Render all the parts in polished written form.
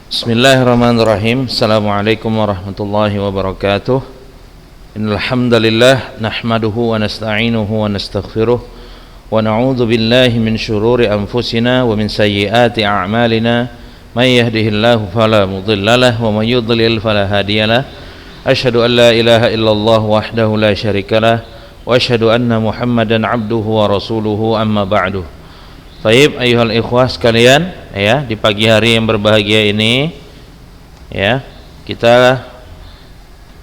Bismillahirrahmanirrahim. Assalamualaikum warahmatullahi wabarakatuh. Innal hamdalillah nahmaduhu wa nasta'inuhu wa nastaghfiruh wa na'udzu billahi min shururi anfusina wa min sayyiati a'malina. May yahdihillahu fala mudhillalah wa may yudlil fala hadiyalah. Asyhadu an la ilaha illallah wahdahu la syarikalah wa asyhadu anna Muhammadan abduhu wa rasuluhu, amma ba'du. Baik, ayuhal ikhwah sekalian, ya, di pagi hari yang berbahagia ini, ya, kita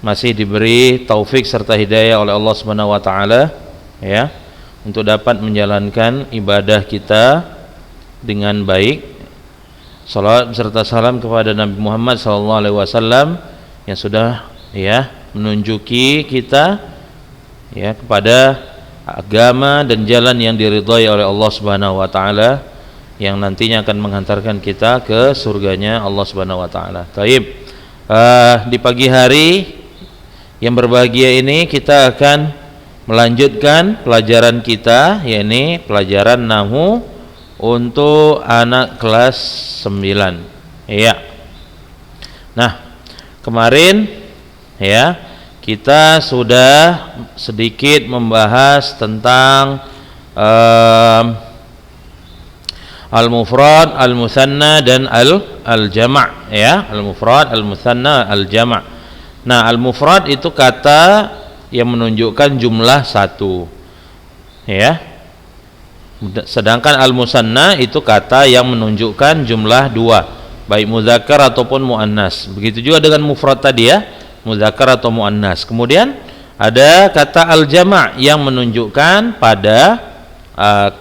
masih diberi taufik serta hidayah oleh Allah Subhanahu wa taala, ya, untuk dapat menjalankan ibadah kita dengan baik. Salawat serta salam kepada Nabi Muhammad SAW yang sudah, ya, menunjuki kita, ya, kepada agama dan jalan yang diridhai oleh Allah Subhanahu wa taala, yang nantinya akan menghantarkan kita ke surganya Allah Subhanahu wa taala. Taib. Di pagi hari yang berbahagia ini kita akan melanjutkan pelajaran kita, yakni pelajaran nahwu untuk anak kelas 9. Ya. Nah, kemarin, ya, kita sudah sedikit membahas tentang al-mufrad, al-musanna dan al-jama', ya, al-mufrad, al-musanna, al-jama'. Nah, al-mufrad itu kata yang menunjukkan jumlah satu, ya. Sedangkan al-musanna itu kata yang menunjukkan jumlah dua, baik muzakkar ataupun muannas. Begitu juga dengan mufrad tadi, ya, muzakkar atau muannas. Kemudian ada kata al-jama' yang menunjukkan pada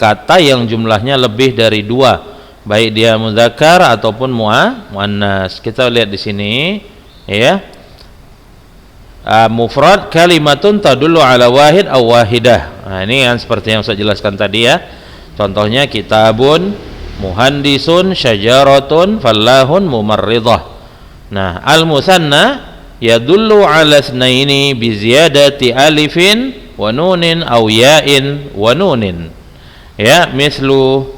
kata yang jumlahnya lebih dari dua, baik dia muzakkar ataupun muannas. Kita lihat di sini, ya. Mufrad kalimatun tadullu ala wahid aw wahidah. Nah, ini yang seperti yang saya jelaskan tadi, ya. Contohnya kitabun, muhandisun, syajaratun, fallahun, mumarridah. Nah, al-musanna yadullu ala snaini bi ziyadati alifin wa nunin aw ya'in wa nunin, ya, mislu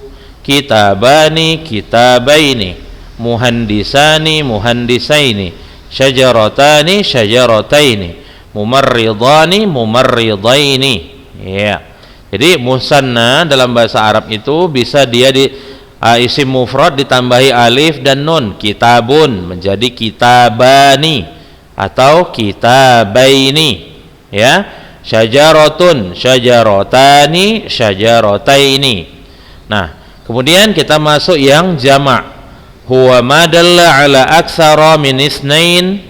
kitabani, kitabaini, muhandisani, muhandisaini, syajaratani, syajarataini, mumarridani, mumarridaini, ya. Jadi musanna dalam bahasa Arab itu bisa dia di isim mufrad ditambahi alif dan nun. Kitabun menjadi kitabani atau kitabaini, ya. Syajaratun, syajaratani, syajarataini. Nah, kemudian kita masuk yang jama'. Huwa ma dalla ala aktsara min isnain,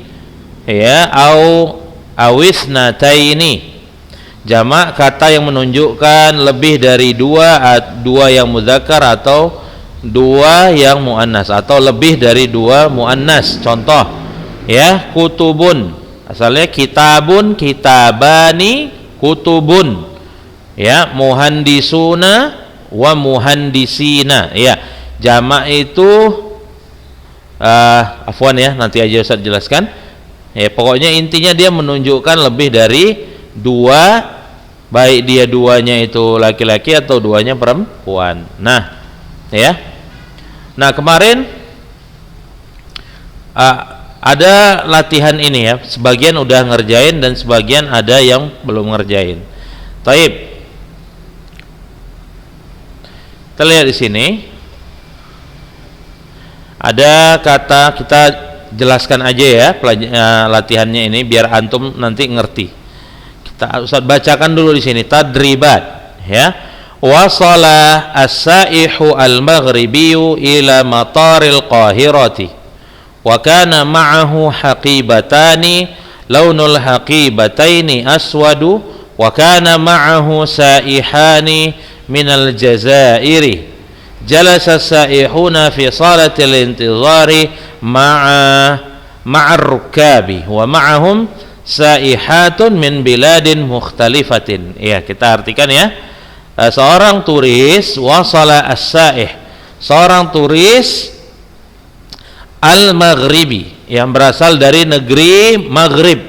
ya, au awisnataini. Jama' kata yang menunjukkan lebih dari dua yang muzakkar atau dua yang muannas, atau lebih dari dua muannas. Contoh, ya, kutubun, asalnya kitabun, kitabani, kutubun, ya, muhandisuna wa muhandisina, ya. Jama' itu afwan, ya, nanti aja Ustaz jelaskan, ya. Pokoknya intinya dia menunjukkan lebih dari dua, baik dia duanya itu laki-laki atau duanya perempuan. Nah, ya. Nah, kemarin ada latihan ini, ya. Sebagian udah ngerjain dan sebagian ada yang belum ngerjain. Taib. Kita lihat di sini. Ada kata, kita jelaskan aja, ya, latihannya ini biar antum nanti ngerti. Ustaz bacakan dulu di sini tadribat, ya. Wasala as-saihu al-maghribiyu ila mataril qahirati wa kana ma'ahu haqibatani launul haqibataini aswadu wa kana ma'ahu saihani minal jazairi jalasa as-saihuna fi salatil intizari ma'ar rukabi wa ma'ahum saihatun min biladin mukhtalifatin. Ya, kita artikan, ya. Seorang turis, wasala as-saih, seorang turis al-maghribi yang berasal dari negeri Maghrib.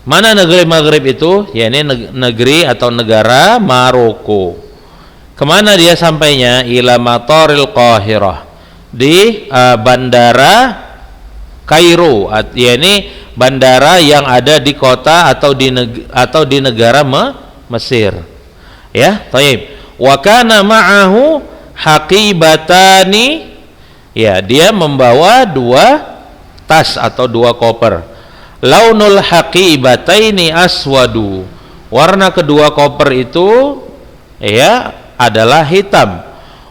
Mana negeri Maghrib itu? Ya, ini negeri atau negara Maroko. Kemana dia sampainya? Ila mataril Qahirah, di bandara Kairo, yakni bandara yang ada di kota atau di negara Mesir. Ya, taib. Wa kana ma'ahu haqibatani. Ya, dia membawa 2 tas atau 2 koper. Launul haqibataini aswadu. Warna kedua koper itu ya adalah hitam.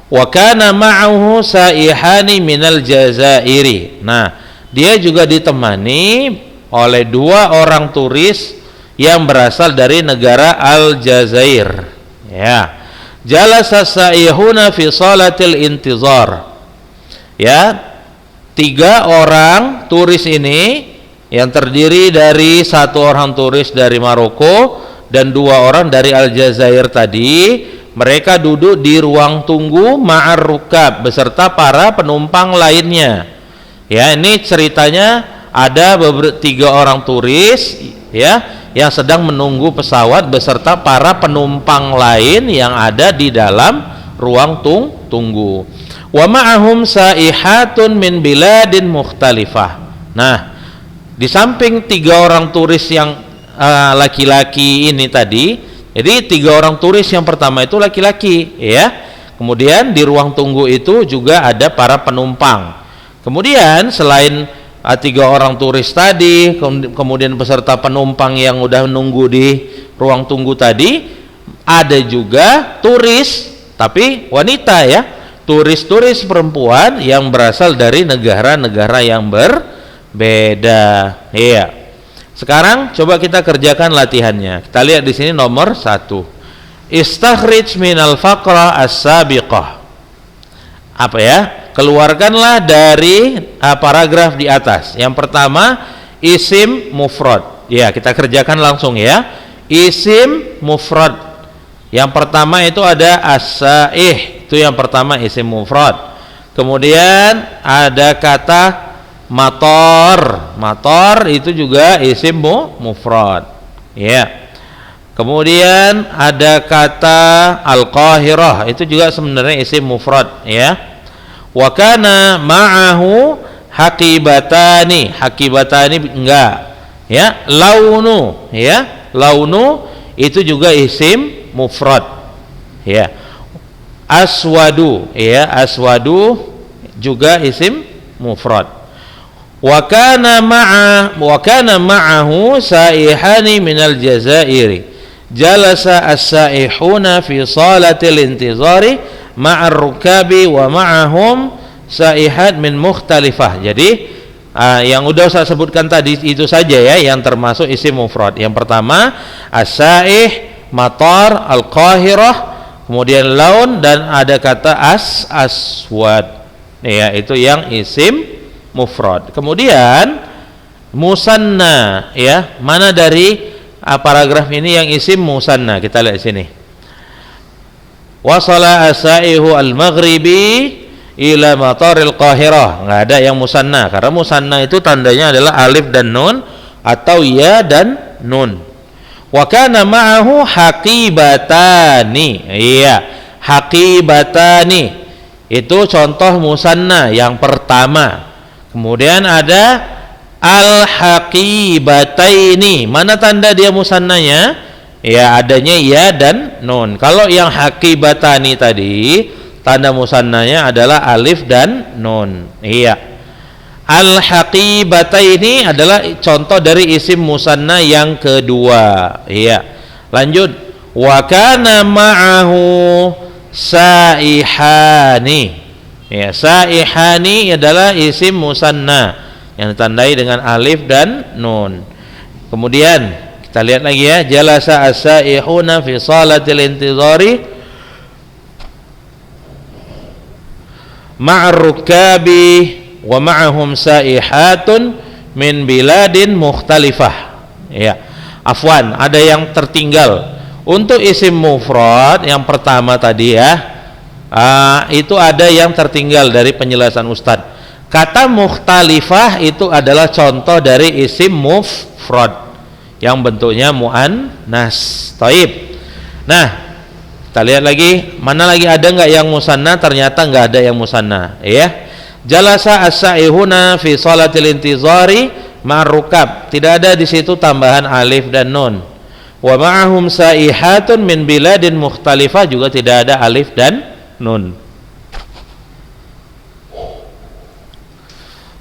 Wa kana ma'ahu saihani minal Jazairi. Nah, dia juga ditemani oleh 2 orang turis yang berasal dari negara Aljazair. Ya. Jalasa saihuna fi salatil intizar. Ya. 3 orang turis ini yang terdiri dari 1 orang turis dari Maroko dan 2 orang dari Aljazair tadi, mereka duduk di ruang tunggu ma'ar rukab beserta para penumpang lainnya. Ya, ini ceritanya ada 3 orang turis ya yang sedang menunggu pesawat beserta para penumpang lain yang ada di dalam ruang tunggu. Wa ma'ahum saihatun min biladin mukhtalifah. Nah, di samping 3 orang turis yang laki-laki ini tadi, jadi 3 orang turis yang pertama itu laki-laki ya. Kemudian di ruang tunggu itu juga ada para penumpang. Kemudian selain 3 orang turis tadi, kemudian peserta penumpang yang udah nunggu di ruang tunggu tadi, ada juga turis tapi wanita ya, turis-turis perempuan yang berasal dari negara-negara yang berbeda. Iya. Sekarang coba kita kerjakan latihannya. Kita lihat di sini nomor 1. Istakhrij minal faqra as-sabiqah. Apa ya? Keluarkanlah dari paragraf di atas. Yang pertama isim mufrad. Ya, kita kerjakan langsung ya. Isim mufrad. Yang pertama itu ada as-saih. Itu yang pertama isim mufrad. Kemudian ada kata mator. Mator itu juga isim mufrad. Ya. Kemudian ada kata al-qahirah. Itu juga sebenarnya isim mufrad ya. Wa kana ma'ahu haqibatani. Haqibatani enggak ya. Launu ya. Launu itu juga isim mufrad ya. Aswadu ya. Aswadu juga isim mufrad. Wa kana ma'ahu saihani minal Jazairi. Jalasa as-saihuna fi salatil intizari ma'ar rukabi wa ma'ahum saihat min mukhtalifah. Jadi yang udah saya sebutkan tadi itu saja ya yang termasuk isim mufrad. Yang pertama as-saih, matar, al-qahirah, kemudian laun dan ada kata aswad. Ya, itu yang isim mufrad. Kemudian musanna ya. Mana dari paragraf ini yang isim musanna? Kita lihat sini. Wasala asaihu al-maghribi ila mataril qahirah. Enggak ada yang musanna karena musanna itu tandanya adalah alif dan nun atau ya dan nun. Wa kana ma'ahu haqibatani. Iya, haqibatani itu contoh musanna yang pertama. Kemudian ada al-haqibataini. Mana tanda dia musannanya? Ya, adanya ya dan nun. Kalau yang haqibatani tadi, tanda musannanya adalah alif dan nun. Iya. Al-haqibataini adalah contoh dari isim musanna yang kedua. Iya. Lanjut. Wa kana ma'ahu saihani. Ya, saihani adalah isim musanna yang ditandai dengan alif dan nun. Kemudian kita lihat lagi ya, jalasa as-saihuna fi salatil intizari ma'ar rukabi wa ma'ahum saihatun min biladin mukhtalifah. Ya. Afwan, ada yang tertinggal. Untuk isim mufrad yang pertama tadi ya, itu ada yang tertinggal dari penjelasan Ustadz. Kata mukhtalifah itu adalah contoh dari isim mufrad yang bentuknya muannas. Taib. Nah, kita lihat lagi, mana lagi ada nggak yang musanna? Ternyata nggak ada yang musanna, ya. Jalasa as-sa'ihuna fi salatil intizari ma'rukab. Tidak ada di situ tambahan alif dan nun. Wa ma'ahum sa'ihatun min biladin mukhtalifah, juga tidak ada alif dan nun.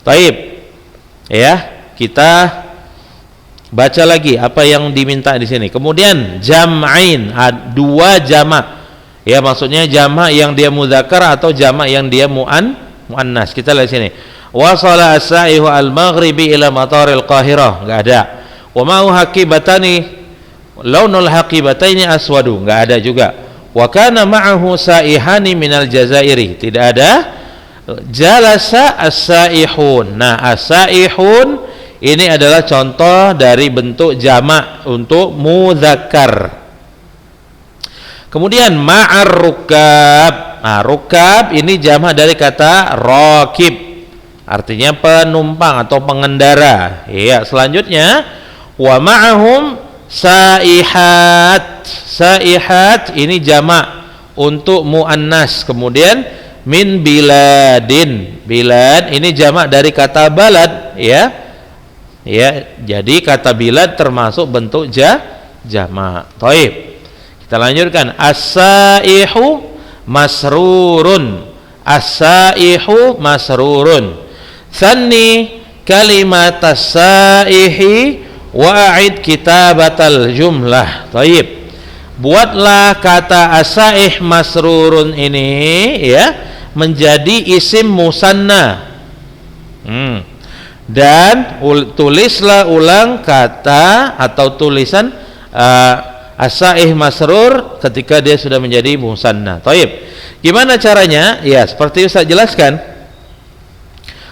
Taib. Ya, kita baca lagi apa yang diminta di sini. Kemudian jam'ain, dua jamak. Ya, maksudnya jamak yang dia mudzakkar atau jamak yang dia muannas. Kita lihat sini. Wasala as-sa'ihu al-maghribi ila mataril Qahirah, enggak ada. Wa ma'u haqibatani launul haqibataini aswadu, enggak ada juga. Wa kana ma'ahu sa'ihani minal Jazairi, tidak ada. Jalasa as-sa'ihun. Nah, as-sa'ihun ini adalah contoh dari bentuk jamak untuk mudzakkar. Kemudian ma'ar rukab. Nah, rukab ini jamak dari kata rakib, artinya penumpang atau pengendara. Iya, selanjutnya wa ma'ahum saihat. Saihat ini jamak untuk muannas. Kemudian min biladin. Bilad ini jamak dari kata balad, ya. Ya, jadi kata bilad termasuk bentuk jamak. Taib. Kita lanjutkan. As-saihu masrurun. As-saihu masrurun. Tsanni kalimat as-saihi wa'id kitabatal jumlah. Taib. Buatlah kata as-saih masrurun ini, ya, menjadi isim musanna. Dan tulislah ulang kata atau tulisan as-saih masrur ketika dia sudah menjadi musanna. Taib. Gimana caranya? Ya, seperti Ustaz jelaskan.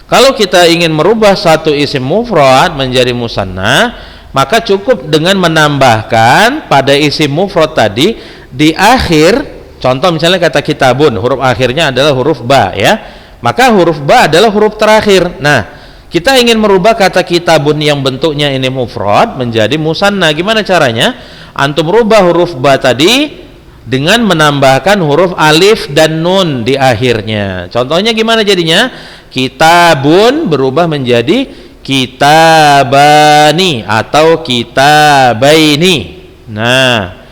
Kalau kita ingin merubah satu isim mufrad menjadi musanna, maka cukup dengan menambahkan pada isim mufrad tadi di akhir. Contoh misalnya kata kitabun, huruf akhirnya adalah huruf ba, ya. Maka huruf ba adalah huruf terakhir. Nah, kita ingin merubah kata kitabun yang bentuknya ini mufrad menjadi musanna. Gimana caranya? Antum rubah huruf ba tadi dengan menambahkan huruf alif dan nun di akhirnya. Contohnya gimana jadinya? Kitabun berubah menjadi kitabani atau kitabaini. Nah,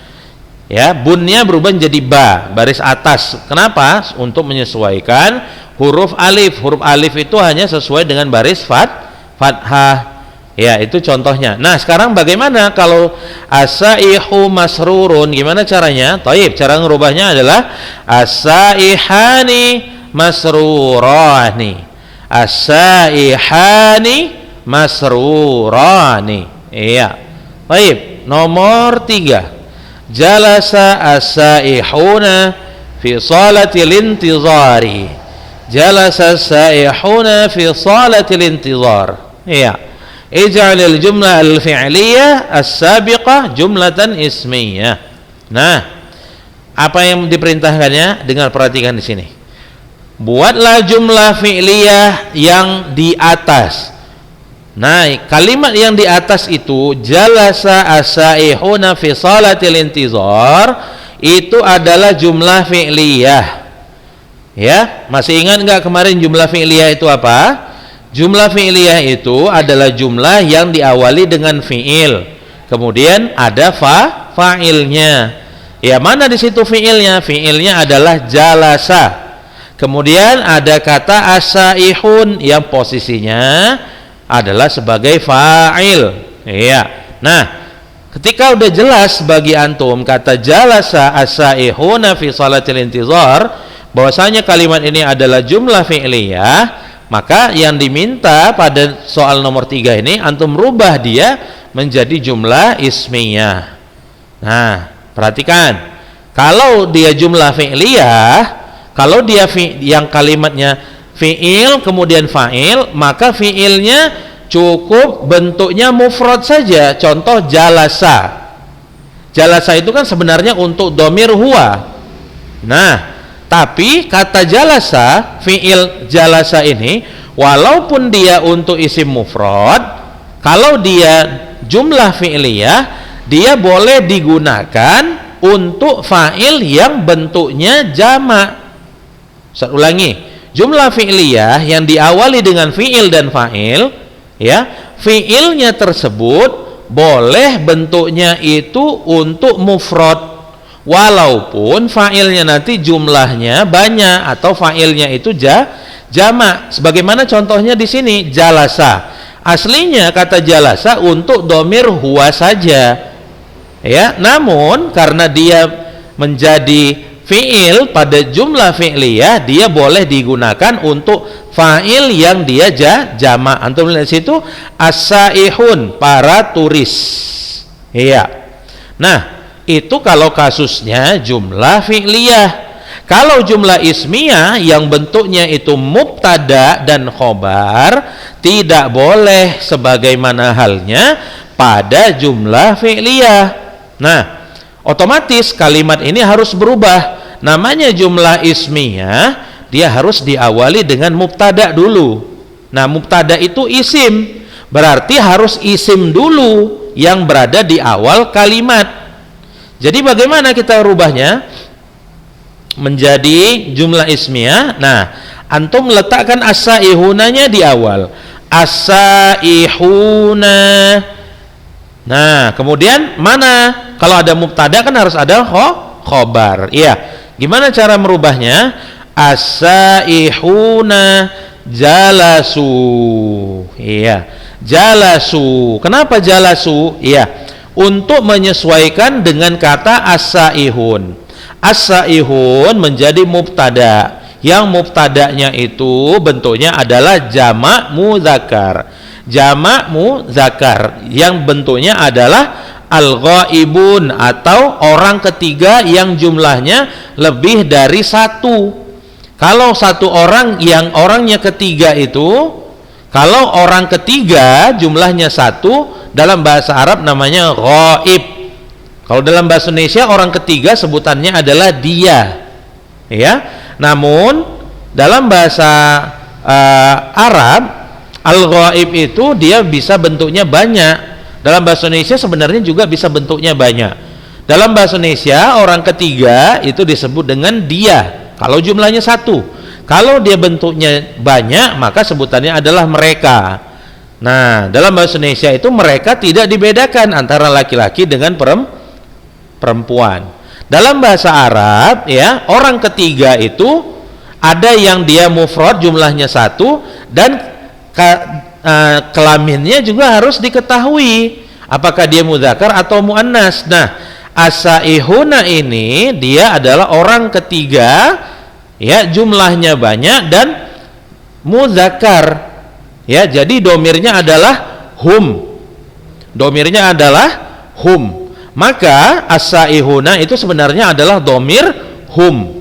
ya, bunnya berubah menjadi ba, baris atas. Kenapa? Untuk menyesuaikan huruf alif. Huruf alif itu hanya sesuai dengan baris fathah. Ya, itu contohnya. Nah, sekarang bagaimana kalau as-saihu masrurun? Gimana caranya? Taib, cara ngerubahnya adalah as-saihani masrurani. As-saihani masrurani. Iya. Taib, nomor 3. Jalasa as-saihuna fi salatil intizari. Jalasa as-saihuna fi salatil intizar. Iya. Ij'alil jumlah al-fi'liyah as-sabiqah jumlatan ismiyah. Nah, apa yang diperintahkannya? Dengar, perhatikan di sini. Buatlah jumlah fi'liyah yang di atas. Nah, kalimat yang di atas itu jalasa as-saihuna fi salatil intizar, itu adalah jumlah fi'liyah. Ya, masih ingat enggak kemarin jumlah fi'liyah itu apa? Jumlah fi'liyah itu adalah jumlah yang diawali dengan fi'il. Kemudian ada fa'ilnya. Ya, mana di situ fi'ilnya? Fi'ilnya adalah jalasa. Kemudian ada kata as-saihun yang posisinya adalah sebagai fa'il. Iya. Nah, ketika udah jelas bagi antum kata jalasa as-saihuna fi salatil intizar, bahwasanya kalimat ini adalah jumlah fi'liyah, maka yang diminta pada soal nomor 3 ini antum rubah dia menjadi jumlah ismiyah. Nah, perhatikan. Kalau dia jumlah fi'liyah, kalau dia yang kalimatnya fi'il kemudian fa'il, maka fi'ilnya cukup bentuknya mufrad saja. Contoh jalasa. Jalasa itu kan sebenarnya untuk dhamir huwa. Nah, tapi kata jalasa, fi'il jalasa ini, walaupun dia untuk isim mufrad, kalau dia jumlah fi'liyah, dia boleh digunakan untuk fa'il yang bentuknya jamak. Saya ulangi, Jumlah fi'liyah yang diawali dengan fi'il dan fa'il, ya, fi'ilnya tersebut boleh bentuknya itu untuk mufrad, walaupun fa'ilnya nanti jumlahnya banyak atau fa'ilnya itu jamak. Sebagaimana contohnya di sini jalasa. Aslinya kata jalasa untuk domir huwa saja, ya. Namun karena dia menjadi fi'il pada jumlah fi'liyah, dia boleh digunakan untuk fa'il yang dia jamak. Antum lihat situ, as-saihun, para turis. Iya. Nah, itu kalau kasusnya jumlah fi'liyah. Kalau jumlah ismiyah yang bentuknya itu mubtada dan khobar, tidak boleh sebagaimana halnya pada jumlah fi'liyah. Nah, otomatis kalimat ini harus berubah. Namanya jumlah ismiyah, dia harus diawali dengan mubtada dulu. Nah, mubtada itu isim, berarti harus isim dulu yang berada di awal kalimat. Jadi bagaimana kita rubahnya menjadi jumlah ismiyah? Nah, antum letakkan as-saihunanya di awal. As-saihuna. Nah, kemudian mana? Kalau ada mubtada kan harus ada khobar. Iya. Gimana cara merubahnya? As-saihuna jalasu. Iya. Jalasu. Kenapa jalasu? Iya. Untuk menyesuaikan dengan kata as-saihun. As-saihun menjadi mubtada. Yang mubtadanya itu bentuknya adalah jamak muzakkar. Jamak muzakkar yang bentuknya adalah al-ghaibun, atau orang ketiga yang jumlahnya lebih dari satu. Kalau satu orang yang orangnya ketiga itu, kalau orang ketiga jumlahnya satu, dalam bahasa Arab namanya ghaib. Kalau dalam bahasa Indonesia orang ketiga sebutannya adalah dia, ya. Namun dalam bahasa Arab, al-ghaib itu dia bisa bentuknya banyak. Dalam bahasa Indonesia sebenarnya juga bisa bentuknya banyak. Dalam bahasa Indonesia orang ketiga itu disebut dengan dia kalau jumlahnya satu. Kalau dia bentuknya banyak, maka sebutannya adalah mereka. Nah, dalam bahasa Indonesia itu mereka tidak dibedakan antara laki-laki dengan perempuan. Dalam bahasa Arab, ya, orang ketiga itu ada yang dia mufrad jumlahnya satu, dan kelaminnya juga harus diketahui apakah dia mudzakkar atau muannas. Nah, as-saihuna ini dia adalah orang ketiga, ya, jumlahnya banyak dan mudzakkar, ya. Jadi domirnya adalah hum. Domirnya adalah hum. Maka as-saihuna itu sebenarnya adalah domir hum.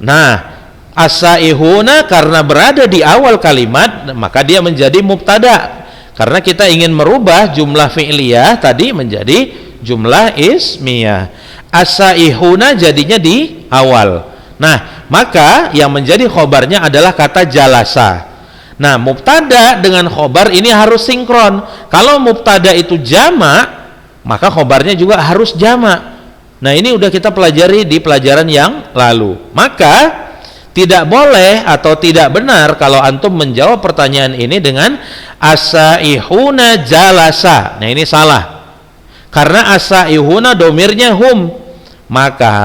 Nah, as-saihuna karena berada di awal kalimat, maka dia menjadi mubtada. Karena kita ingin merubah jumlah fi'liyah tadi menjadi jumlah ismiyah. As-saihuna jadinya di awal. Nah, maka yang menjadi khobarnya adalah kata jalasa. Nah, mubtada dengan khobar ini harus sinkron. Kalau mubtada itu jamak, maka khobarnya juga harus jamak. Nah, ini udah kita pelajari di pelajaran yang lalu. Maka tidak boleh atau tidak benar kalau antum menjawab pertanyaan ini dengan as-saihuna jalasa. Nah, ini salah. Karena as-saihuna domirnya hum. Maka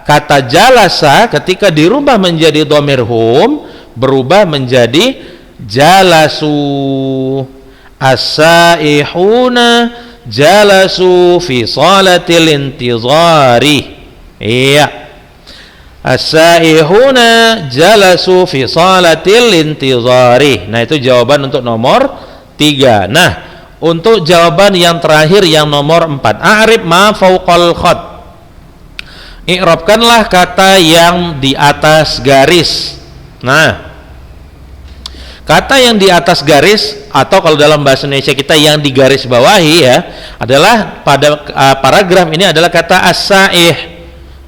kata jalasa ketika dirubah menjadi domir hum, berubah menjadi jalasu. As-saihuna jalasu fi salatil intizari. Iya. As-saihuna jalasu fi salatil intizari. Nah, itu jawaban untuk nomor 3. Nah, untuk jawaban yang terakhir yang nomor 4, a'rib ma fauqal khat. I'rabkanlah kata yang di atas garis. Nah, kata yang di atas garis, atau kalau dalam bahasa Indonesia kita yang di garis bawahi, ya, adalah pada paragraf ini adalah kata as-saih.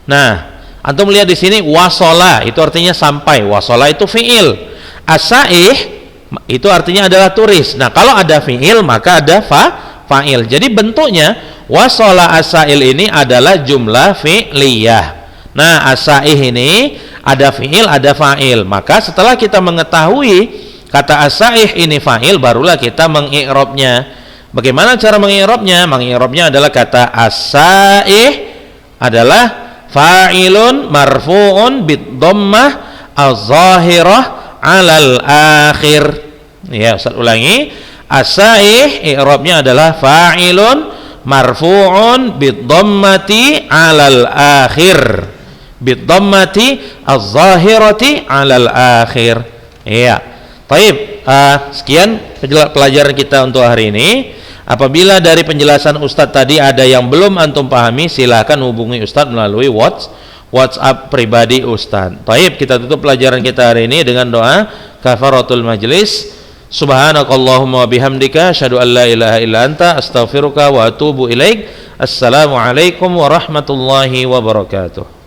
Nah, antum lihat di sini wasola, itu artinya sampai. Wasola itu fiil. As-saih itu artinya adalah turis. Nah, kalau ada fiil maka ada fa'il. Jadi bentuknya wasola as-sail ini adalah jumlah fi'liyah. Nah, as-sa'ih ini ada fi'il, ada fa'il. Maka setelah kita mengetahui kata as-sa'ih ini fa'il, barulah kita mengi'rabnya. Bagaimana cara mengi'rabnya? Mengi'rabnya adalah kata as-sa'ih adalah fa'ilun marfu'un bid-dhammah az-zahirah 'alal akhir. Ya, Ustaz ulangi. As-sa'ih i'rabnya adalah fa'ilun marfu'un bid-dhammati 'alal akhir. Bid-dhammati az-zahirati 'alal akhir. Iya. Baik, sekian pelajaran kita untuk hari ini. Apabila dari penjelasan Ustadz tadi ada yang belum antum pahami, silakan hubungi Ustadz melalui WhatsApp pribadi Ustadz. Baik, kita tutup pelajaran kita hari ini dengan doa kafaratul majlis. Subhanakallahumma wa bihamdika asyhadu an la ilaha illa anta astaghfiruka wa atubu ilaik. Assalamualaikum warahmatullahi wabarakatuh.